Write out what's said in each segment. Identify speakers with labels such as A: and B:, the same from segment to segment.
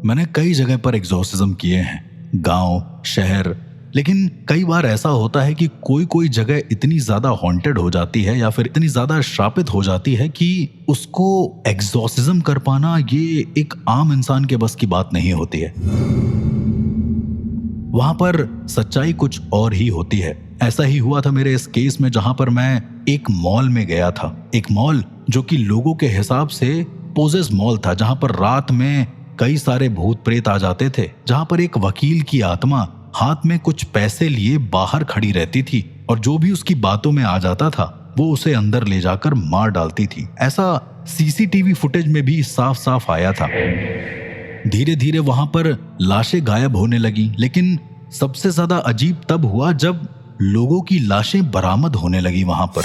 A: मैंने कई जगह पर एग्जॉर्सिज्म किए हैं, गांव, शहर, लेकिन कई बार ऐसा होता है कि कोई कोई जगह इतनी ज्यादा हॉन्टेड हो जाती है या फिर इतनी ज्यादा श्रापित हो जाती है कि उसको एग्जॉर्सिज्म कर पाना ये एक आम इंसान के बस की बात नहीं होती है। वहां पर सच्चाई कुछ और ही होती है। ऐसा ही हुआ था मेरे इस केस में, जहां पर मैं एक मॉल में गया था। एक मॉल जो कि लोगों के हिसाब से पोजेस मॉल था, जहां पर रात में कई सारे भूत प्रेत आ जाते थे, जहां पर एक वकील की आत्मा हाथ में कुछ पैसे लिए बाहर खड़ी रहती थी और जो भी उसकी बातों में आ जाता था वो उसे अंदर ले जाकर मार डालती थी। ऐसा सीसीटीवी फुटेज में भी साफ साफ आया था। धीरे धीरे वहां पर लाशें गायब होने लगी, लेकिन सबसे ज्यादा अजीब तब हुआ जब लोगों की लाशें बरामद होने लगी। वहां पर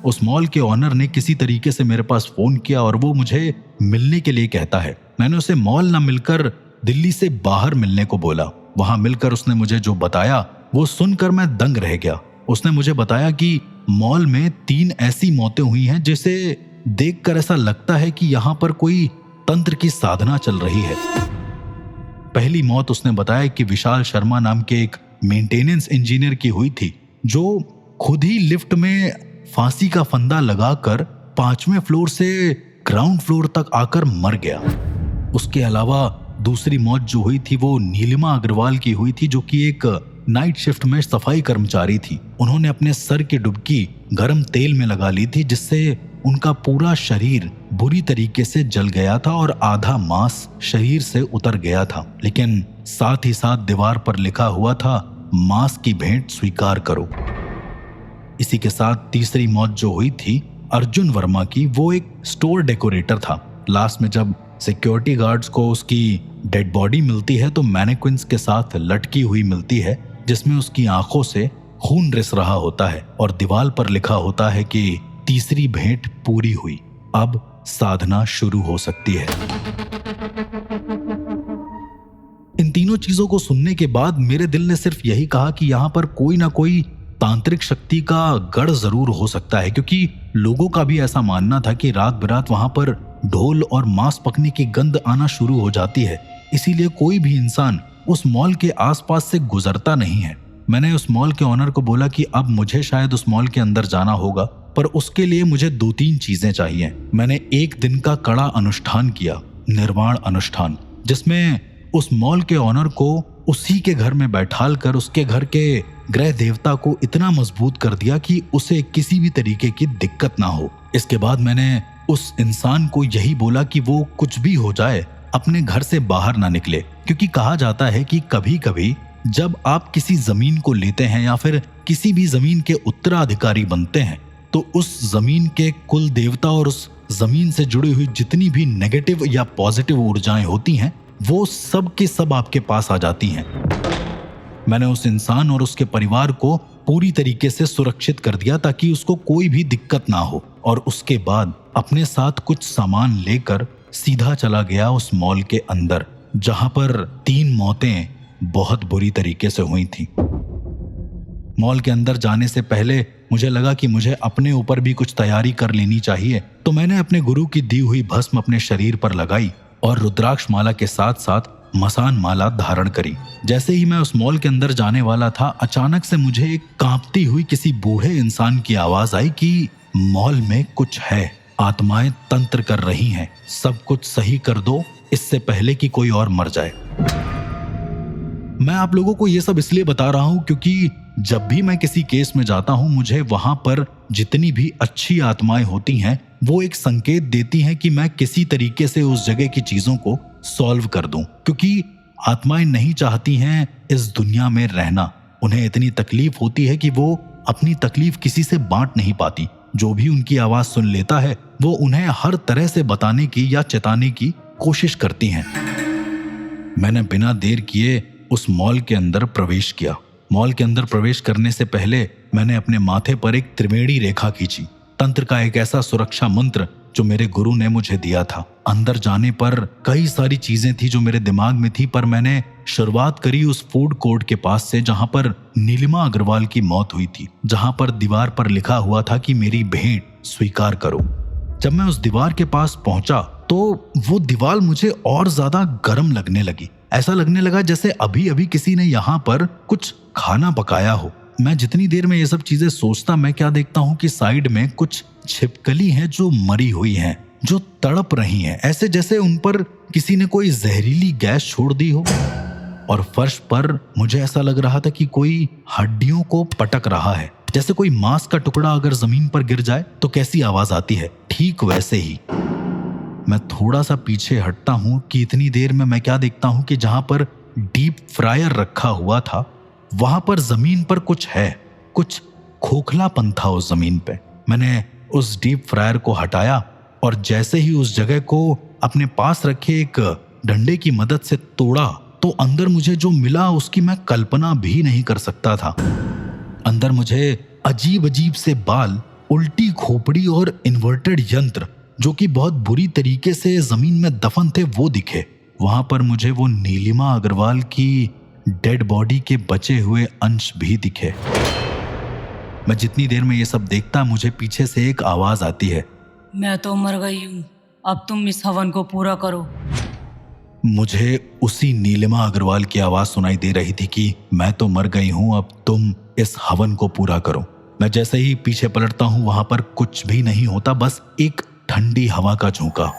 A: उस मॉल के ऑनर ने किसी तरीके से मेरे पास फोन किया और वो मुझे मिलने के लिए कहता है। मैंने उसे मॉल ना मिलकर दिल्ली से बाहर मिलने को बोला। वहां मिलकर उसने मुझे जो बताया वो सुनकर मैं दंग रह गया। उसने मुझे बताया कि मॉल में 3 ऐसी मौतें हुई हैं जिसे देखकर ऐसा लगता है कि यहां पर कोई तंत्र की साधना चल रही है। पहली मौत उसने बताया कि विशाल शर्मा नाम के एक मेंटेनेंस इंजीनियर की हुई थी, जो खुद ही लिफ्ट में फांसी का फंदा लगाकर 5वें फ्लोर से ग्राउंड फ्लोर तक आकर मर गया। उसके अलावा दूसरी मौत जो हुई थी वो नीलिमा अग्रवाल की हुई थी, जो कि एक नाइट शिफ्ट में सफाई कर्मचारी थी। उन्होंने अपने सर की डुबकी गर्म तेल में लगा ली थी, जिससे उनका पूरा शरीर बुरी तरीके से जल गया था और आधा मांस शरीर से उतर गया था। लेकिन साथ ही साथ दीवार पर लिखा हुआ था, मांस की भेंट स्वीकार करो। इसी के साथ तीसरी मौत जो हुई थी अर्जुन वर्मा की, वो एक स्टोर डेकोरेटर था। लास्ट में जब सिक्योरिटी गार्ड्स को उसकी डेड बॉडी मिलती है तो मैनेक्विन्स के साथ लटकी हुई मिलती है, जिसमें उसकी आंखों से खून रिस रहा होता है और दीवार पर लिखा होता है कि तीसरी भेंट पूरी हुई, अब साधना शुरू हो सकती है। इन तीनों चीजों को सुनने के बाद मेरे दिल ने सिर्फ यही कहा कि यहाँ पर कोई ना कोई तांत्रिक शक्ति का गढ़ जरूर हो सकता है, क्योंकि लोगों का भी ऐसा मानना था कि रात बिरात वहां पर ढोल और मांस पकने की गंध आना शुरू हो जाती है। इसीलिए कोई भी इंसान उस मॉल के आसपास से गुजरता नहीं है। मैंने उस मॉल के ऑनर को बोला कि अब मुझे शायद उस मॉल के अंदर जाना होगा, पर उसके लिए मुझे 2-3 चीजें चाहिए। मैंने एक दिन का कड़ा अनुष्ठान किया, निर्वाण अनुष्ठान, जिसमें उस मॉल के ऑनर को उसी के घर में बैठाल कर उसके घर के ग्रह देवता को इतना मजबूत कर दिया कि उसे किसी भी तरीके की दिक्कत ना हो। इसके बाद मैंने उस इंसान को यही बोला कि वो कुछ भी हो जाए अपने घर से बाहर ना निकले, क्योंकि कहा जाता है कि कभी कभी जब आप किसी जमीन को लेते हैं या फिर किसी भी जमीन के उत्तराधिकारी बनते हैं तो उस जमीन के कुल देवता और उस जमीन से जुड़ी हुई जितनी भी नेगेटिव या पॉजिटिव ऊर्जाएं होती हैं वो सब के सब आपके पास आ जाती हैं। मैंने उस इंसान और उसके परिवार को पूरी तरीके से सुरक्षित कर दिया ताकि उसको कोई भी दिक्कत ना हो, और उसके बाद अपने साथ कुछ सामान लेकर सीधा चला गया उस मॉल के अंदर, जहां पर 3 मौतें बहुत बुरी तरीके से हुई थी। मॉल के अंदर जाने से पहले मुझे लगा कि मुझे अपने ऊपर भी कुछ तैयारी कर लेनी चाहिए, तो मैंने अपने गुरु की दी हुई भस्म अपने शरीर पर लगाई और रुद्राक्ष माला के साथ साथ मसान माला धारण करी। जैसे ही मैं उस मॉल के अंदर जाने वाला था, अचानक से मुझे एक कांपती हुई किसी बूढ़े इंसान की आवाज आई कि मॉल में कुछ है, आत्माएं तंत्र कर रही हैं, सब कुछ सही कर दो इससे पहले कि कोई और मर जाए। मैं आप लोगों को ये सब इसलिए बता रहा हूं क्योंकि जब भी मैं किसी केस में जाता हूं, मुझे वहां पर जितनी भी अच्छी आत्माएं होती हैं वो एक संकेत देती हैं कि मैं किसी तरीके से उस जगह की चीजों को सॉल्व कर दूं, क्योंकि आत्माएं नहीं चाहती हैं इस दुनिया में रहना। उन्हें इतनी तकलीफ होती है कि वो अपनी तकलीफ किसी से बांट नहीं पाती। जो भी उनकी आवाज सुन लेता है वो उन्हें हर तरह से बताने की या चेताने की कोशिश करती हैं। मैंने बिना देर किए उस मॉल के अंदर प्रवेश किया। मॉल के अंदर प्रवेश करने से पहले मैंने अपने माथे पर एक त्रिवेणी रेखा खींची, तंत्र का एक ऐसा सुरक्षा मंत्र जो मेरे गुरु ने मुझे दिया था। अंदर जाने पर कई सारी चीजें थी जो मेरे दिमाग में थी, पर मैंने शुरुआत करी उस फूड कोर्ट के पास से जहां पर नीलिमा अग्रवाल की मौत हुई थी, जहां पर दीवार पर लिखा हुआ था कि मेरी भेंट स्वीकार करो। जब मैं उस दीवार के पास पहुंचा तो वो दीवार मुझे और ज्यादा गर्म लगने लगी। ऐसा लगने लगा जैसे अभी अभी किसी ने यहाँ पर कुछ खाना पकाया हो। मैं जितनी देर में ये सब चीजें सोचता, मैं क्या देखता हूँ कि साइड में कुछ छिपकली हैं जो मरी हुई हैं, जो तड़प रही हैं, ऐसे जैसे उन पर किसी ने कोई जहरीली गैस छोड़ दी हो। और फर्श पर मुझे ऐसा लग रहा था कि कोई हड्डियों को पटक रहा है, जैसे कोई मांस का टुकड़ा अगर जमीन पर गिर जाए तो कैसी आवाज आती है, ठीक वैसे ही। मैं थोड़ा सा पीछे हटता हूं कि इतनी देर में मैं क्या देखता हूं कि जहां पर डीप फ्रायर रखा हुआ था वहां पर जमीन पर कुछ है, कुछ खोखलापन था उस जमीन पे। मैंने उस डीप फ्रायर को हटाया और जैसे ही उस जगह को अपने पास रखे एक डंडे की मदद से तोड़ा तो अंदर मुझे जो मिला उसकी मैं कल्पना भी नहीं कर सकता था। अंदर मुझे अजीब अजीब से बाल, उल्टी खोपड़ी और इन्वर्टेड यंत्र जो कि बहुत बुरी तरीके से जमीन में दफन थे वो दिखे। वहां पर मुझे वो नीलिमा अग्रवाल की डेड बॉडी के बचे हुए अंश भी दिखे। मैं जितनी देर में ये सब देखता, मुझे पीछे से एक आवाज आती है,
B: मैं तो मर गई हूँ, अब तुम इस हवन को पूरा करो।
A: मुझे उसी नीलिमा अग्रवाल की आवाज सुनाई दे रही थी कि मैं तो मर गई हूं, अब तुम इस हवन को पूरा करो। मैं जैसे ही पीछे पलटता हूं वहां पर कुछ भी नहीं होता, बस एक ठंडी हवा का झोंका।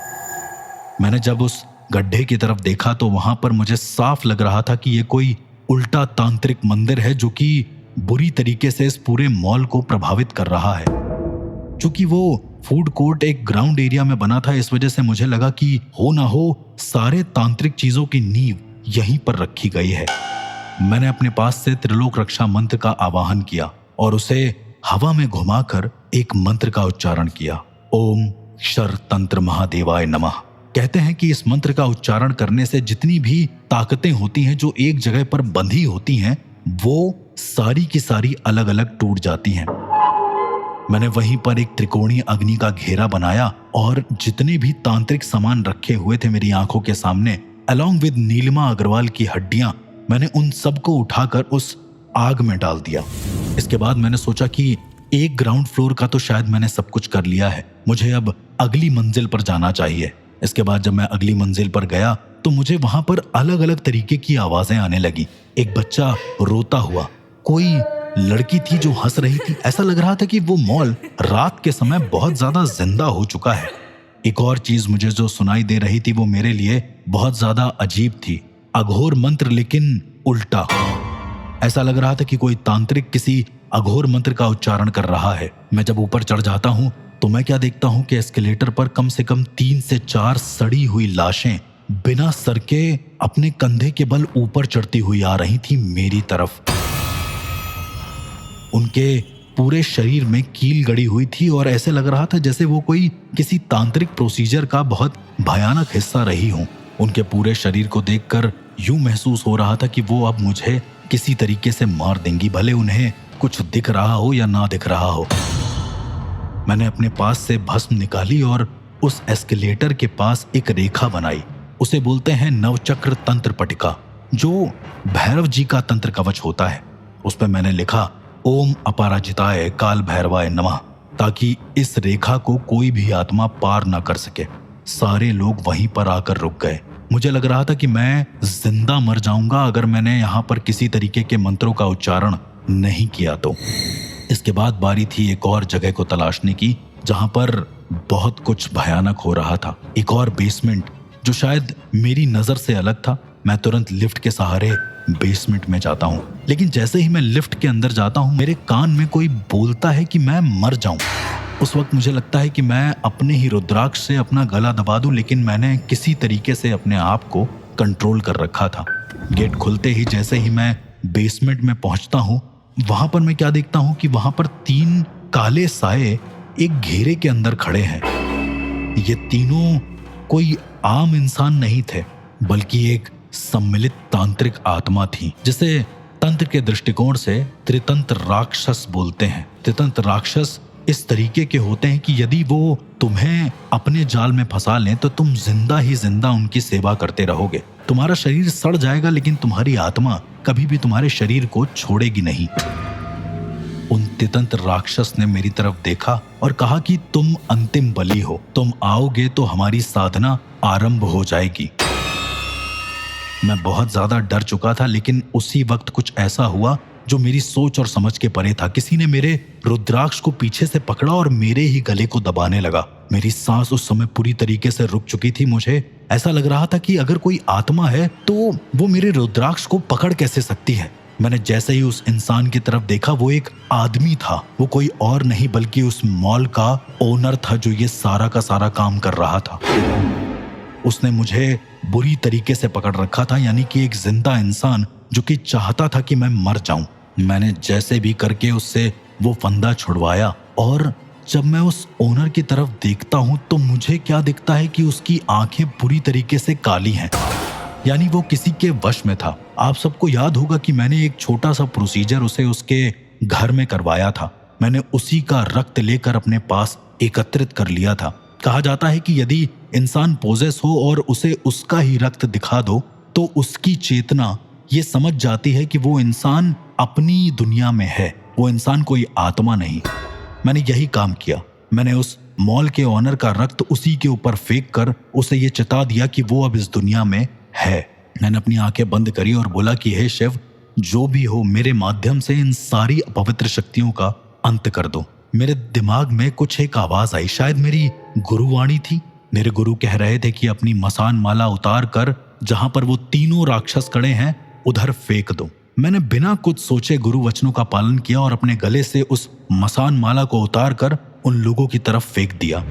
A: मैंने जब उस गड्ढे की तरफ देखा तो वहां पर मुझे साफ लग रहा था कि ये कोई उल्टा तांत्रिक मंदिर है जो कि बुरी तरीके से इस पूरे मॉल को प्रभावित कर रहा है। चूंकि वो फूड कोर्ट एक ग्राउंड एरिया में बना था, इस वजह से मुझे लगा कि हो ना हो सारे तांत्रिक चीजों की नींव यहीं पर रखी गई है। मैंने अपने पास से त्रिलोक रक्षा मंत्र का आवाहन किया और उसे हवा में घुमाकर एक मंत्र का उच्चारण किया। ओम शर तंत्र महादेवाय नमः। कहते हैं कि इस मंत्र का उच्चारण करने से जितनी भी ताकतें होती हैं जो एक जगह पर बंधी होती हैं वो सारी की सारी अलग अलग टूट जाती हैं। मैंने वहीं पर एक त्रिकोणीय अग्नि का घेरा बनाया और जितने भी तांत्रिक सामान रखे हुए थे मेरी आंखों के सामने, अलॉन्ग विद नीलिमा अग्रवाल की हड्डियां, मैंने उन सबको उठाकर उस आग में डाल दिया। इसके बाद मैंने सोचा कि एक ग्राउंड फ्लोर का तो शायद मैंने सब कुछ कर लिया है, मुझे अब अगली मंजिल पर जाना चाहिए। इसके बाद जब मैं अगली मंजिल पर गया तो मुझे वहां पर अलग अलग तरीके की आवाजें आने लगी। एक बच्चा रोता हुआ, कोई लड़की थी जो हंस रही थी। ऐसा लग रहा था कि वो मॉल रात के समय बहुत ज्यादा जिंदा हो चुका है। एक और चीज मुझे जो सुनाई दे रही थी वो मेरे लिए बहुत ज्यादा अजीब थी। अघोर मंत्र लेकिन उल्टा। ऐसा लग रहा था कि कोई तांत्रिक किसी अघोर मंत्र का उच्चारण कर रहा है। मैं जब ऊपर चढ़ जाता हूं तो मैं क्या देखता हूं कि एस्केलेटर पर कम से कम 3 से 4 सड़ी हुई लाशें बिना सर के अपने कंधे के बल ऊपर चढ़ती हुई आ रही थी मेरी तरफ। उनके पूरे शरीर में कील गड़ी हुई थी और ऐसे लग रहा था जैसे वो कोई किसी तांत्रिक प्रोसीजर का बहुत भयानक हिस्सा रही हों। उनके पूरे शरीर को देखकर यूं महसूस हो रहा था कि वो अब मुझे किसी तरीके से मार देंगी, भले उन्हें कुछ दिख रहा हो या ना दिख रहा हो। मैंने अपने पास से भस्म निकाली और उस एस्केलेटर के पास एक रेखा बनाई। उसे बोलते हैं नवचक्र तंत्र पटिका, जो भैरव जी का तंत्र कवच होता है। उस पर मैंने लिखा ओम अपराजिताय काल भैरवाय नमः, ताकि इस रेखा को कोई भी आत्मा पार ना कर सके। सारे लोग वहीं पर आकर रुक गए। मुझे लग रहा था कि मैं जिंदा मर जाऊंगा अगर मैंने यहाँ पर किसी तरीके के मंत्रों का उच्चारण नहीं किया तो। इसके बाद बारी थी एक और जगह को तलाशने की जहां पर बहुत कुछ भयानक हो रहा था। एक और बेसमेंट जो शायद मेरी नजर से अलग था। मैं तुरंत लिफ्ट के सहारे बेसमेंट में जाता हूं, लेकिन जैसे ही मैं लिफ्ट के अंदर जाता हूं मेरे कान में कोई बोलता है कि मैं मर जाऊं। उस वक्त मुझे लगता है कि मैं अपने ही रुद्राक्ष से अपना गला दबा दूं, लेकिन मैंने किसी तरीके से अपने आप को कंट्रोल कर रखा था। गेट खुलते ही जैसे ही मैं बेसमेंट में पहुंचता हूं वहां पर मैं क्या देखता हूं कि वहां पर 3 काले साए एक घेरे के अंदर खड़े हैं। ये तीनों कोई आम इंसान नहीं थे, बल्कि एक सम्मिलित तांत्रिक आत्मा थी, जिसे तंत्र के दृष्टिकोण से त्रितंत्र राक्षस बोलते हैं। त्रितंत्र राक्षस इस तरीके के होते हैं कि यदि वो तुम्हें अपने जाल में फंसा लें तो तुम जिंदा ही जिंदा उनकी सेवा करते रहोगे। तुम्हारा शरीर सड़ जाएगा लेकिन तुम्हारी आत्मा कभी भी तुम्हारे शरीर को छोड़ेगी नहीं। उन तितंत राक्षस ने मेरी तरफ देखा और कहा कि तुम अंतिम बलि हो, तुम आओगे तो हमारी साधना आरंभ हो जाएगी। मैं बहुत ज्यादा डर चुका था, लेकिन उसी वक्त कुछ ऐसा हुआ जो मेरी सोच और समझ के परे था। किसी ने मेरे रुद्राक्ष को पीछे से पकड़ा और मेरे ही गले को दबाने लगा। मेरी सांस उस समय पूरी तरीके से रुक चुकी थी। मुझे ऐसा लग रहा था कि अगर कोई आत्मा है तो वो मेरे रुद्राक्ष को पकड़ कैसे सकती है। मैंने जैसे ही उस इंसान की तरफ देखा, वो एक आदमी था। वो कोई और नहीं बल्कि उस मॉल का ओनर था जो ये सारा का सारा काम कर रहा था। उसने मुझे बुरी तरीके से पकड़ रखा था, यानी कि एक जिंदा इंसान जो कि चाहता था कि मैं मर जाऊं। मैंने जैसे भी करके उससे वो फंदा छुड़वाया और जब मैं उस ओनर की तरफ देखता हूं तो मुझे क्या दिखता है कि उसकी आंखें पूरी तरीके से काली हैं, यानी वो किसी के वश में था। आप सबको याद होगा कि मैंने एक छोटा सा प्रोसीजर उसे उसके घर में करवाया था। मैंने उसी का रक्त लेकर अपने पास एकत्रित कर लिया था। कहा जाता है कि यदि इंसान पोजेस हो और उसे उसका ही रक्त दिखा दो तो उसकी चेतना ये समझ जाती है कि वो इंसान अपनी दुनिया में है, वो इंसान कोई आत्मा नहीं। मैंने यही काम किया। मैंने उस मॉल के ओनर का रक्त उसी के ऊपर फेंक कर उसे ये चिता दिया कि वो अब इस दुनिया में है। मैंने अपनी आंखें बंद करी और बोला कि हे शिव, जो भी हो, मेरे माध्यम से इन सारी अपवित्र शक्तियों का अंत कर दो। मेरे दिमाग में कुछ एक आवाज आई, शायद मेरी गुरुवाणी थी। मेरे गुरु कह रहे थे कि अपनी मसान माला उतार कर जहां पर वो तीनों राक्षस खड़े हैं उधर फेंक दो। मैंने बिना कुछ सोचे गुरु वचनों का पालन किया और अपने गले से उस मसान माला को उतार कर उन लोगों की तरफ फेंक दिया।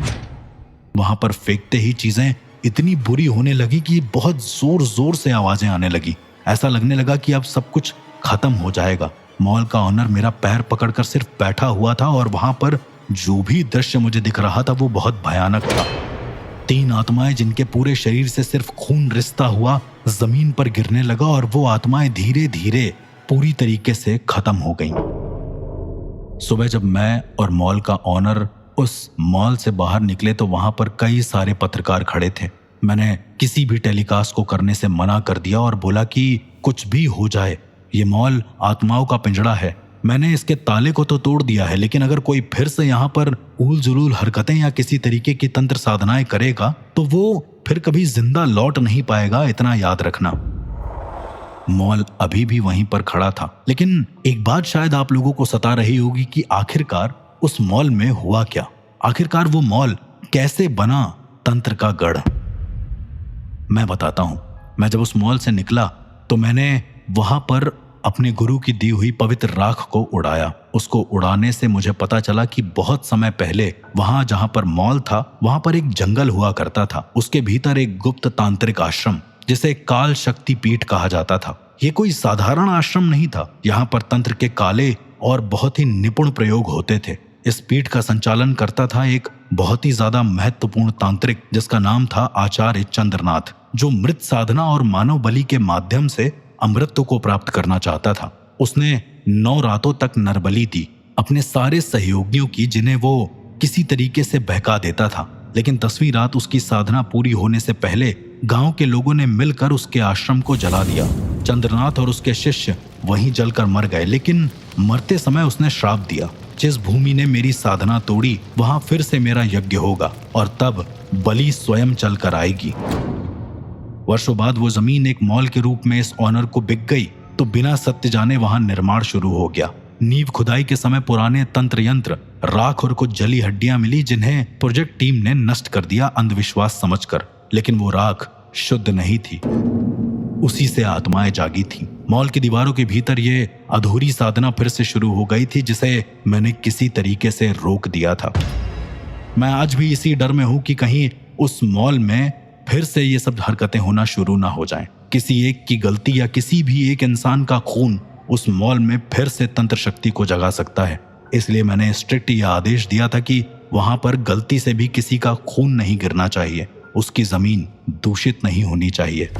A: वहां पर फेंकते ही चीजें इतनी बुरी होने लगी कि बहुत जोर जोर से आवाजें आने लगी। ऐसा लगने लगा कि अब सब कुछ खत्म हो जाएगा। मॉल का ओनर मेरा पैर पकड़कर सिर्फ बैठा हुआ था और वहां पर जो भी दृश्य मुझे दिख रहा था वो बहुत भयानक था। 3 आत्माएं जिनके पूरे शरीर से सिर्फ खून रिसता हुआ जमीन पर गिरने लगा और वो आत्माएं धीरे धीरे पूरी तरीके से खत्म हो गईं। सुबह जब मैं और मॉल का ओनर उस मॉल से बाहर निकले तो वहां पर कई सारे पत्रकार खड़े थे। मैंने किसी भी टेलीकास्ट को करने से मना कर दिया और बोला कि कुछ भी हो जाए, ये मॉल आत्माओं का पिंजड़ा है। मैंने इसके ताले को तो तोड़ दिया है, लेकिन अगर कोई फिर से यहाँ पर उल जुलूल हरकतें या किसी तरीके की तंत्र साधनाएं करेगा तो वो फिर कभी जिंदा लौट नहीं पाएगा, इतना याद रखना। मॉल अभी भी वहीं पर खड़ा था, लेकिन एक बात शायद आप लोगों को सता रही होगी कि आखिरकार उस मॉल में हुआ क्या। आखिरकार वो मॉल कैसे बना तंत्र का गढ़। मैं बताता हूं। मैं जब उस मॉल से निकला तो मैंने वहां पर अपने गुरु की दी हुई पवित्र राख को उड़ाया। उसको उड़ाने से मुझे पता चला कि बहुत समय पहले वहां जहां पर मॉल था वहां पर एक जंगल हुआ करता था। उसके भीतर एक गुप्त तांत्रिक आश्रम जिसे काल शक्ति पीठ कहा जाता था। ये कोई साधारण आश्रम नहीं था। यहाँ पर तंत्र के काले और बहुत ही निपुण प्रयोग होते थे। इस पीठ का संचालन करता था एक बहुत ही ज्यादा महत्वपूर्ण तांत्रिक जिसका नाम था आचार्य चंद्रनाथ, जो मृत साधना और मानव बलि के माध्यम से अमृत को प्राप्त करना चाहता था। उसने 9 रातों तक नरबलि दी अपने सारे सहयोगियों की, जिन्हें वो किसी तरीके से बहका देता था। लेकिन 10वीं रात उसकी साधना पूरी होने से पहले गांव के लोगों ने मिलकर उसके आश्रम को जला दिया। चंद्रनाथ और उसके शिष्य वहीं जलकर मर गए, लेकिन मरते समय उसने श्राप दिया, जिस भूमि ने मेरी साधना तोड़ी वहां फिर से मेरा यज्ञ होगा और तब बलि स्वयं चलकर आएगी। वर्षों बाद वो जमीन एक मॉल के रूप में इस ऑनर को बिक गई तो बिना सत्य जाने वहां निर्माण शुरू हो गया। नींव खुदाई के समय पुराने तंत्र यंत्र, राख और कुछ जली हड्डियां मिली जिन्हें प्रोजेक्ट टीम ने नष्ट कर दिया अंधविश्वास समझकर। लेकिन वो राख शुद्ध नहीं थी, उसी से आत्माएं जागी थी। मॉल की दीवारों के भीतर ये अधूरी साधना फिर से शुरू हो गई थी जिसे मैंने किसी तरीके से रोक दिया था। मैं आज भी इसी डर में हूं कि कहीं उस मॉल में फिर से ये सब हरकतें होना शुरू ना हो जाएं। किसी एक की गलती या किसी भी एक इंसान का खून उस मॉल में फिर से तंत्र शक्ति को जगा सकता है। इसलिए मैंने स्ट्रिक्ट यह आदेश दिया था कि वहां पर गलती से भी किसी का खून नहीं गिरना चाहिए, उसकी जमीन दूषित नहीं होनी चाहिए।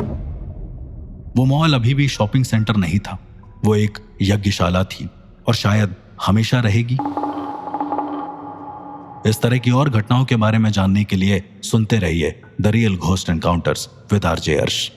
A: वो मॉल अभी भी शॉपिंग सेंटर नहीं था, वो एक यज्ञशाला थी और शायद हमेशा रहेगी। इस तरह की और घटनाओं के बारे में जानने के लिए सुनते रहिए the real ghost encounters with RJ अर्श।